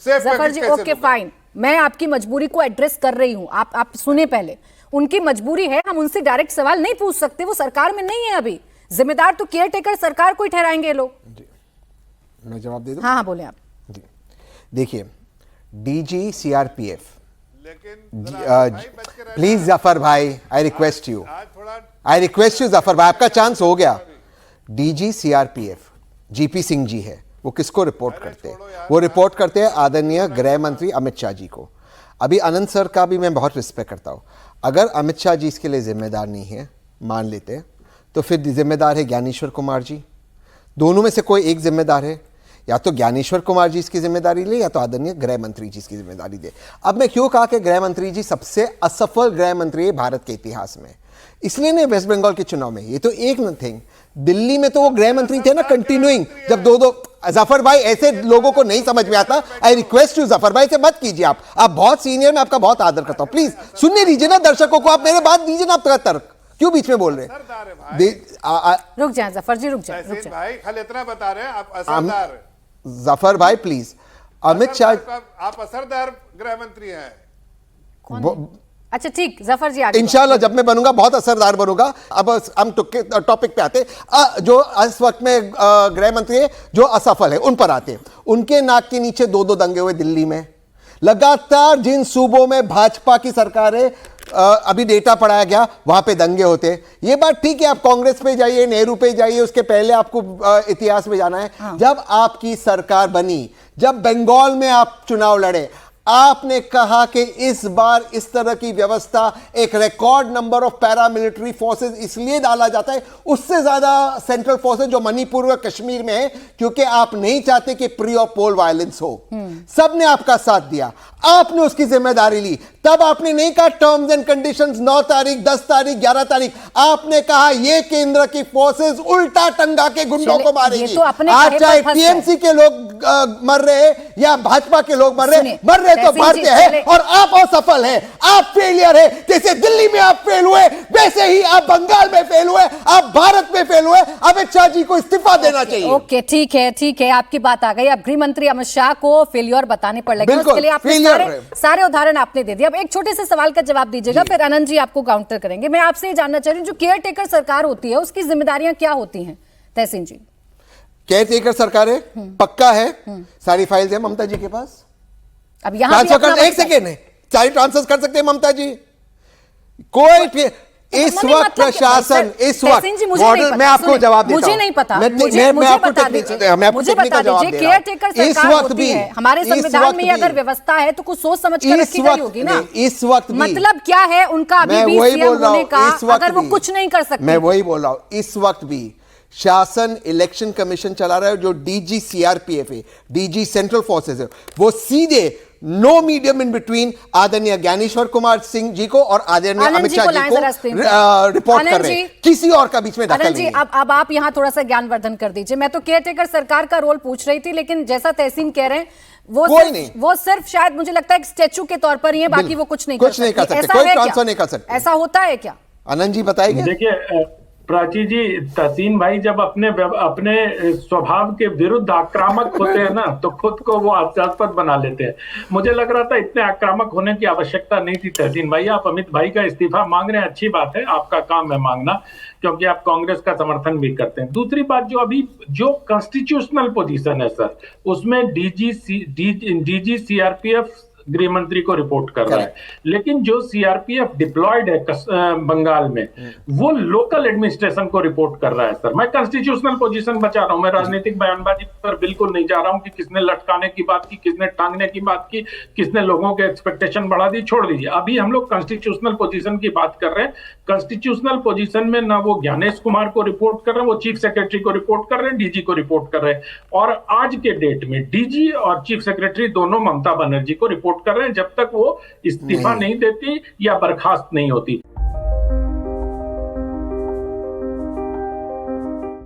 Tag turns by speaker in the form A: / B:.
A: जफर जी okay fine, मैं आपकी मजबूरी को एड्रेस कर रही हूं, आप सुने पहले। उनकी मजबूरी है, हम उनसे डायरेक्ट सवाल नहीं पूछ सकते, वो सरकार में नहीं है अभी। जिम्मेदार तो केयर टेकर सरकार को ही ठहराएंगे लोग।
B: मैं जवाब दे दूं?
A: हाँ हाँ बोले आप
B: जी। देखिए, डीजी सीआरपीएफ, प्लीज जफर भाई, आई रिक्वेस्ट यू जफर भाई, आपका चांस हो गया। DG CRPF GP Singh ji है, वो किसको रिपोर्ट करते हैं? वो रिपोर्ट करते हैं आदरणीय गृह मंत्री अमित शाह जी को। अभी अनंत सर का भी मैं बहुत रिस्पेक्ट करता हूं। अगर अमित शाह जी इसके लिए जिम्मेदार नहीं है, मान लेते हैं, तो फिर जिम्मेदार है ज्ञानेश्वर कुमार जी। दोनों में से कोई एक जिम्मेदार है, या तो ज्ञानेश्वर कुमार जी इसकी जिम्मेदारी ले, या तो आदरणीय गृह मंत्री जी इसकी जिम्मेदारी दे। अब मैं क्यों कहा कि गृह मंत्री जी सबसे असफल गृह मंत्री है भारत के इतिहास में, इसलिए नहीं वेस्ट बंगाल के चुनाव में, ये तो एक थिंग। दिल्ली में तो वो गृह मंत्री थे ना कंटिन्यूइंग, जब दो जफर भाई ऐसे लोगों को नहीं समझ में आता। आई रिक्वेस्ट यू जफर भाई से मत कीजिए, आप बहुत सीनियर, मैं आपका बहुत आदर करता हूं, प्लीज सुनने दीजिए ना दर्शकों को, आप मेरे बात दीजिए ना, आप तर्क क्यों बीच में बोल रहे हैं?
A: रुक जाए जफर जी, रुक जाए
C: भाई, खाली इतना बता रहे हैं आप असरदार।
B: जफर भाई प्लीज, अमित शाह
C: आप असरदार गृह मंत्री हैं।
A: अच्छा ठीक, जफर जी आगे।
B: इंशाल्लाह जब मैं बनूंगा बहुत असरदार बनूंगा। अब हम टॉपिक पे आते हैं। जो इस वक्त में गृह मंत्री है जो असफल है, उन पर आते हैं। उनके नाक के नीचे दो दंगे हुए दिल्ली में लगातार। जिन सूबों में भाजपा की सरकार है, अभी डेटा पढ़ाया गया, वहां पे दंगे होते। ये बात ठीक है, आप कांग्रेस पे जाइए, नेहरू पे जाइए, उसके पहले आपको इतिहास में जाना है। हाँ। जब आपकी सरकार बनी, जब बंगाल में आप चुनाव लड़े, आपने कहा कि इस बार इस तरह की व्यवस्था, एक record number of paramilitary forces इसलिए डाला जाता है, उससे ज्यादा सेंट्रल फोर्सेस जो मणिपुर और कश्मीर में है, क्योंकि आप नहीं चाहते कि प्री और पोल वायलेंस हो। सबने आपका साथ दिया, आपने उसकी जिम्मेदारी ली। तब आपने नहीं कहा टर्म्स एंड कंडीशंस 9 तारीख, 10 तारीख, 11 तारीख, आपने कहा ये केंद्र की फोर्सेस उल्टा टंगा के गुंडों को मारेगी। आज चाहे टीएमसी के लोग मर रहे या भाजपा के लोग मर रहे तो भारतीय है, और आप असफल है, आप फेलियर है। जैसे दिल्ली में आप फेल हुए, वैसे ही आप बंगाल में फेल हुए, आप भारत में फेल हुए। अमित शाह जी को इस्तीफा देना चाहिए।
A: ओके ठीक है, आपकी बात आ गई। अब गृह मंत्री अमित शाह को फेलियर बताने पर लगे, उसके लिए आपने सारे उदाहरण आपने दे दिए। अब एक छोटे से सवाल का जवाब दीजिएगा, फिर आनंद जी आपको काउंटर करेंगे। मैं आपसे ये जानना चाह रही हूँ, जो केयर टेकर सरकार होती है उसकी जिम्मेदारियां क्या होती हैं? तहसीन जी,
B: केयर टेकर सरकार है, पक्का है, सारी फाइल्स है ममता जी के पास।
A: अब यहाँ
B: एक सेकेंड है, सारी ट्रांसफर कर सकते हैं ममता जी। कोई इस वक्त प्रशासन, इस वक्त मॉडल, मैं आपको जवाब देता हूं,
A: मुझे नहीं पता,
B: मैं आपको बता दीजिए,
A: केयर टेकर सरकार होती है हमारे संविधान में, अगर व्यवस्था है तो कुछ सोच समझ कर रखी गई होगी ना।
B: इस वक्त
A: मतलब क्या है उनका अभी भी सीएम होने का, अगर वो कुछ नहीं कर सकते?
B: मैं वही बोल रहा हूं, इस वक्त भी शासन इलेक्शन कमीशन चला रहा है, जो डीजी सीआरपीएफ है, डीजी सेंट्रल फोर्सेस है, वो सीधे नो मीडियम इन बिटवीन आदरणीय ज्ञानेश्वर कुमार सिंह जी को और आदरणीय अमित शाह जी को रिपोर्ट कर रहे हैं, किसी और का बीच में दखल नहीं है।
A: अब आप यहां थोड़ा सा ज्ञानवर्धन कर दीजिए। मैं तो केयरटेकर सरकार का रोल पूछ रही थी, लेकिन जैसा तहसीन कह रहे हैं, वो सिर्फ शायद मुझे लगता है एक स्टैचू के तौर पर ही है, बाकी वो कुछ नहीं कर सकते,
B: कोई ट्रांसफर नहीं कर सकते।
A: ऐसा होता है क्या?
B: आनंद जी बताइए।
D: देखिए प्राची जी, तहसीन भाई जब अपने स्वभाव के विरुद्ध आक्रामक होते हैं ना, तो खुद को वो हास्यास्पद बना लेते हैं। मुझे लग रहा था इतने आक्रामक होने की आवश्यकता नहीं थी। तहसीन भाई, आप अमित भाई का इस्तीफा मांग रहे हैं, अच्छी बात है, आपका काम है मांगना, क्योंकि आप कांग्रेस का समर्थन भी करते हैं। दूसरी बात, जो कॉन्स्टिट्यूशनल पोजीशन है सर, उसमें डीजी सीआरपीएफ गृह मंत्री को रिपोर्ट कर रहा है, लेकिन जो सीआरपीएफ डिप्लॉयड है बंगाल में, वो लोकल एडमिनिस्ट्रेशन को रिपोर्ट कर रहा है। सर, मैं कॉन्स्टिट्यूशनल पोजीशन बचा रहा हूं, मैं राजनीतिक बयानबाजी पर बिल्कुल नहीं जा रहा हूं कि किसने लटकाने की बात की, किसने टांगने की बात की, किसने लोगों के एक्सपेक्टेशन बढ़ा दी, छोड़ दीजिए। अभी हम लोग कॉन्स्टिट्यूशनल पोजीशन की बात कर रहे हैं। कॉन्स्टिट्यूशनल पोजीशन में ना वो ज्ञानेश कुमार को रिपोर्ट कर रहे हैं, वो चीफ सेक्रेटरी को रिपोर्ट कर रहे हैं, डीजी को रिपोर्ट कर रहे हैं, और आज के डेट में डीजी और चीफ सेक्रेटरी दोनों ममता बनर्जी को रिपोर्ट कर रहे हैं, जब तक वो इस्तीफा नहीं देती या बर्खास्त नहीं होती।